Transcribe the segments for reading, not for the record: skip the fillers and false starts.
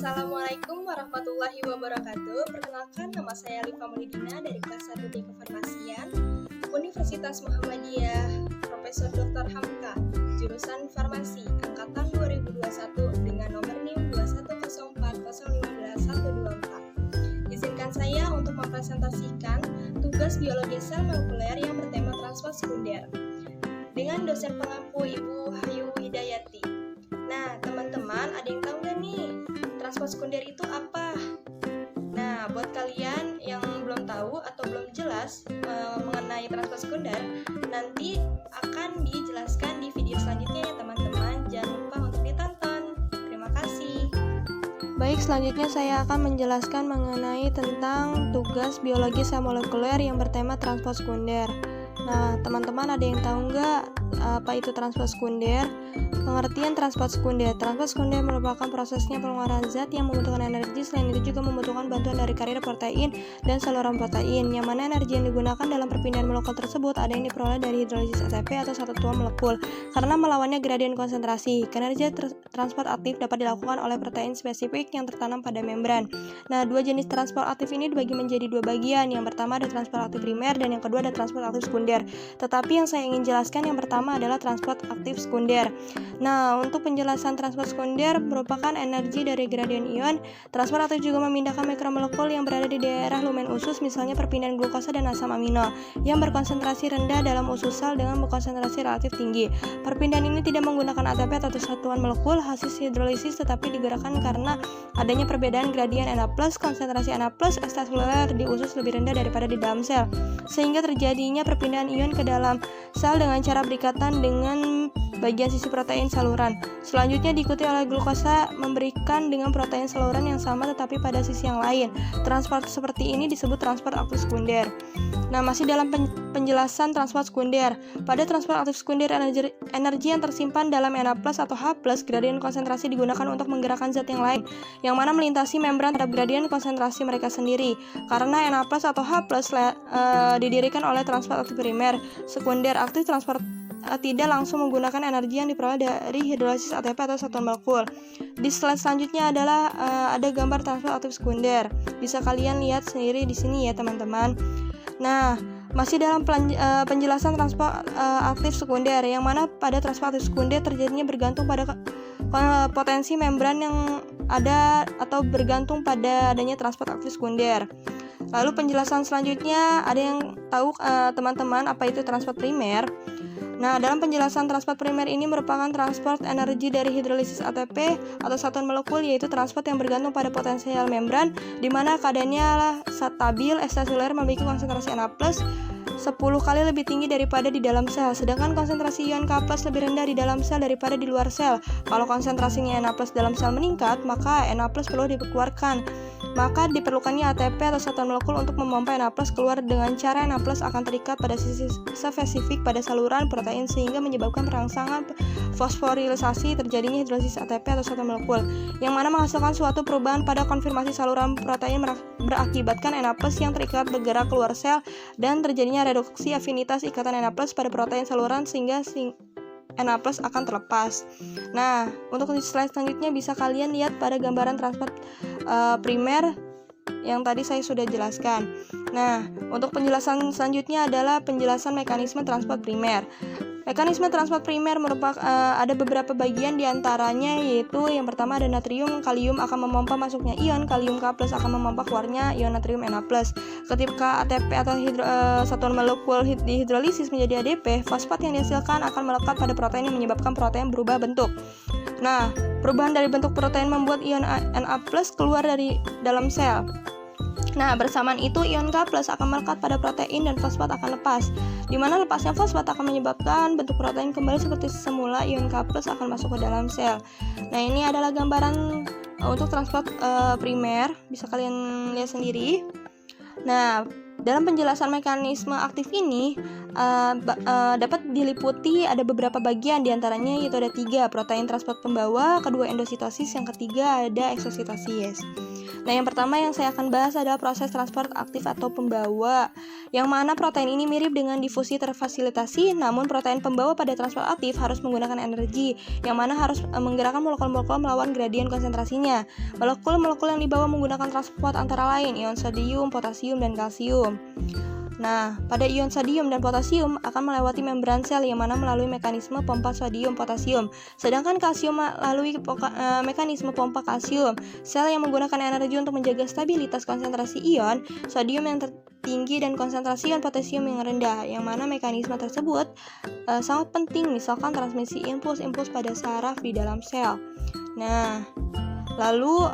Assalamualaikum warahmatullahi wabarakatuh. Perkenalkan, nama saya Liva Mulidina dari kelas 1 D Kefarmasian, Universitas Muhammadiyah, Profesor Dr. Hamka, jurusan Farmasi, Angkatan 2021 dengan nomor NIM 21040151124. Izinkan saya untuk mempresentasikan tugas biologi sel molekuler yang bertema transport sekunder dengan dosen pengampu Ibu Hayu Hidayati. Nah, teman-teman, ada yang tahu nggak nih, transport sekunder itu apa? Nah, buat kalian yang belum tahu atau belum jelas mengenai transport sekunder, nanti akan dijelaskan di video selanjutnya ya teman-teman. Jangan lupa untuk ditonton. Terima kasih. Baik, selanjutnya saya akan menjelaskan mengenai tentang tugas biologi sel molekuler yang bertema transport sekunder. Nah, teman-teman ada yang tahu nggak apa itu transport sekunder? Pengertian transport sekunder. Transport sekunder merupakan prosesnya pengeluaran zat yang membutuhkan energi, selain itu juga membutuhkan bantuan dari karier protein dan saluran protein, yang mana energi yang digunakan dalam perpindahan molekul tersebut ada yang diperoleh dari hidrolisis ATP atau satuan molekul. Karena melawannya gradien konsentrasi, kinerja transport aktif dapat dilakukan oleh protein spesifik yang tertanam pada membran. Nah, dua jenis transport aktif ini dibagi menjadi dua bagian. Yang pertama ada transport aktif primer dan yang kedua ada transport aktif sekunder. Tetapi yang saya ingin jelaskan yang pertama adalah transport aktif sekunder. Nah, untuk penjelasan transport sekunder merupakan energi dari gradien ion. Transport aktif juga memindahkan mikromolekul yang berada di daerah lumen usus, misalnya perpindahan glukosa dan asam amino yang berkonsentrasi rendah dalam usus sel dengan berkonsentrasi relatif tinggi. Perpindahan ini tidak menggunakan ATP atau satuan molekul hasil hidrolisis, tetapi digerakkan karena adanya perbedaan gradien Na+, konsentrasi Na+ ekstraseluler di usus lebih rendah daripada di dalam sel, sehingga terjadinya perpindahan ion ke dalam sel dengan cara berikatan dengan bagian sisi protein saluran. Selanjutnya diikuti oleh glukosa memberikan dengan protein saluran yang sama tetapi pada sisi yang lain. Transport seperti ini disebut transport aktif sekunder. Nah, masih dalam penjelasan transport sekunder. Pada transport aktif sekunder, energi yang tersimpan dalam Na+ atau H+, gradien konsentrasi digunakan untuk menggerakkan zat yang lain, yang mana melintasi membran terhadap gradien konsentrasi mereka sendiri. Karena Na+ atau H+ didirikan oleh transport aktif primer, sekunder aktif transport tidak langsung menggunakan energi yang diperoleh dari hidrolisis ATP atau satuan molekul. Di slide selanjutnya adalah ada gambar transport aktif sekunder. Bisa kalian lihat sendiri di sini ya teman-teman. Nah, masih dalam penjelasan transport aktif sekunder, yang mana pada transport aktif sekunder terjadinya bergantung pada potensi membran yang ada atau bergantung pada adanya transport aktif sekunder. Lalu penjelasan selanjutnya, ada yang tahu teman-teman apa itu transport primer? Nah, dalam penjelasan transport primer ini merupakan transport energi dari hidrolisis ATP atau satuan molekul, yaitu transport yang bergantung pada potensial membran, di mana keadaannya stabil, ekstraseluler memiliki konsentrasi Na+ 10 kali lebih tinggi daripada di dalam sel, sedangkan konsentrasi ion K+ lebih rendah di dalam sel daripada di luar sel. Kalau konsentrasinya Na+ dalam sel meningkat, maka Na+ perlu dikeluarkan. Maka diperlukannya ATP atau satuan molekul untuk memompa Na+ keluar. Dengan cara Na+ akan terikat pada sisi spesifik pada saluran protein sehingga menyebabkan perangsangan fosforilisasi, terjadinya hidrolisis ATP atau satuan molekul, yang mana menghasilkan suatu perubahan pada konfirmasi saluran protein berakibatkan Na+ yang terikat bergerak keluar sel dan terjadinya reduksi afinitas ikatan Na+ pada protein saluran sehingga Na+ akan terlepas. Nah, untuk slide selanjutnya bisa kalian lihat pada gambaran transport primer yang tadi saya sudah jelaskan. Nah, untuk penjelasan selanjutnya adalah penjelasan mekanisme transport primer. Mekanisme transport primer merupakan ada beberapa bagian diantaranya, yaitu yang pertama ada natrium, kalium akan memompa masuknya ion, kalium K+ akan memompa keluarnya ion natrium Na+. Ketika ATP atau satuan molekul dihidrolisis menjadi ADP, fosfat yang dihasilkan akan melekat pada protein yang menyebabkan protein berubah bentuk. Nah, perubahan dari bentuk protein membuat ion Na+ keluar dari dalam sel. Nah, bersamaan itu ion K+ akan melekat pada protein dan fosfat akan lepas. Di mana lepasnya fosfat akan menyebabkan bentuk protein kembali seperti semula, ion K+ akan masuk ke dalam sel. Nah, ini adalah gambaran untuk transport primer, bisa kalian lihat sendiri. Nah, dalam penjelasan mekanisme aktif ini dapat diliputi ada beberapa bagian, diantaranya yaitu ada 3, protein transport pembawa, kedua endositosis, yang ketiga ada eksositosis. Nah, yang pertama yang saya akan bahas adalah proses transport aktif atau pembawa, yang mana protein ini mirip dengan difusi terfasilitasi, namun protein pembawa pada transport aktif harus menggunakan energi, yang mana harus menggerakkan molekul-molekul melawan gradien konsentrasinya. Molekul-molekul yang dibawa menggunakan transport antara lain ion sodium, potasium, dan kalsium. Nah, pada ion sodium dan potasium akan melewati membran sel yang mana melalui mekanisme pompa sodium potasium. Sedangkan kalsium melalui mekanisme pompa kalsium. Sel yang menggunakan energi untuk menjaga stabilitas konsentrasi ion sodium yang tertinggi dan konsentrasi ion potasium yang rendah. Yang mana mekanisme tersebut sangat penting, misalkan transmisi impuls pada saraf di dalam sel. Nah, lalu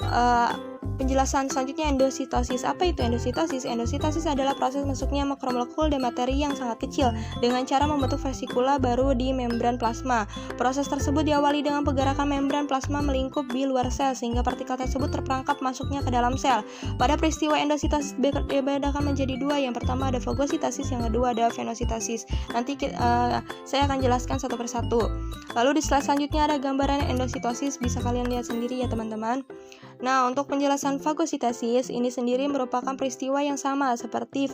penjelasan selanjutnya endositosis. Apa itu endositosis? Endositosis adalah proses masuknya makromolekul dan materi yang sangat kecil dengan cara membentuk vesikula baru di membran plasma. Proses tersebut diawali dengan pergerakan membran plasma melingkup di luar sel sehingga partikel tersebut terperangkap masuknya ke dalam sel. Pada peristiwa endositosis dibedakan menjadi 2. Yang pertama ada fagositosis, yang kedua ada venositosis. Nanti saya akan jelaskan satu persatu. Lalu di slide selanjutnya ada gambaran endositosis, bisa kalian lihat sendiri ya teman-teman. Nah, untuk penjelasan fagositosis ini sendiri merupakan peristiwa yang sama seperti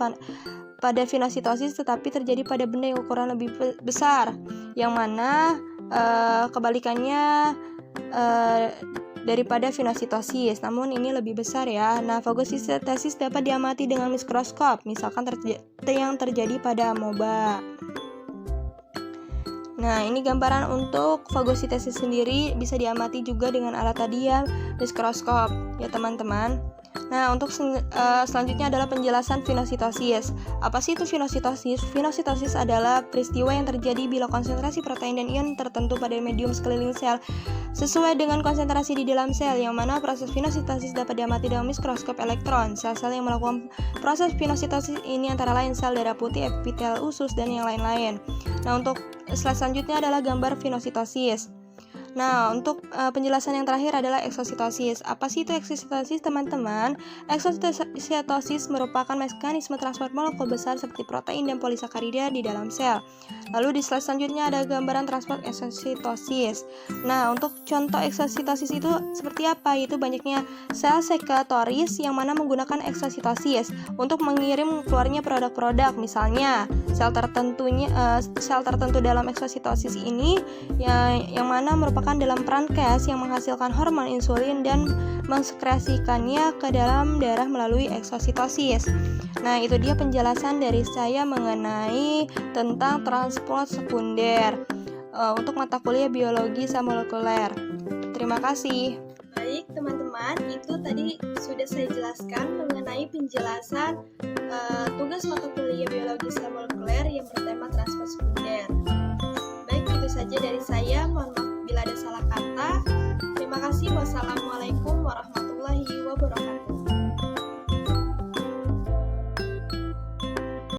pada venositosis, tetapi terjadi pada benda yang ukuran lebih besar, yang mana kebalikannya daripada venositosis, namun ini lebih besar ya. Nah, fagositosis dapat diamati dengan mikroskop, misalkan yang terjadi pada amoeba. Nah, ini gambaran untuk fagositosis sendiri, bisa diamati juga dengan alat tadi ya, mikroskop ya teman-teman. Nah, untuk selanjutnya adalah penjelasan venositosis. Apa sih itu venositosis? Venositosis adalah peristiwa yang terjadi bila konsentrasi protein dan ion tertentu pada medium sekeliling sel sesuai dengan konsentrasi di dalam sel, yang mana proses venositosis dapat diamati dengan mikroskop elektron. Sel-sel yang melakukan proses venositosis ini antara lain sel darah putih, epitel usus, dan yang lain-lain. Nah, untuk slide selanjutnya adalah gambar venositosis. Nah, untuk penjelasan yang terakhir adalah eksositosis. Apa sih itu eksositosis, teman-teman? Eksositosis merupakan mekanisme transport molekul besar seperti protein dan polisakarida di dalam sel. Lalu di slide selanjutnya ada gambaran transport eksositosis. Nah, untuk contoh eksositosis itu seperti apa? Itu banyaknya sel sekretoris yang mana menggunakan eksositosis untuk mengirim keluarnya produk-produk. Misalnya, sel tertentu dalam eksositosis ini yang mana merupakan dalam peran Cas yang menghasilkan hormon insulin dan mensekresikannya ke dalam darah melalui eksositosis. Nah, itu dia penjelasan dari saya mengenai tentang transport sekunder untuk mata kuliah biologi molekuler. Terima kasih. Baik teman-teman, itu tadi sudah saya jelaskan mengenai penjelasan tugas mata kuliah biologi molekuler yang bertema transport sekunder. Baik, itu saja dari saya. Mohon maaf bila ada salah kata.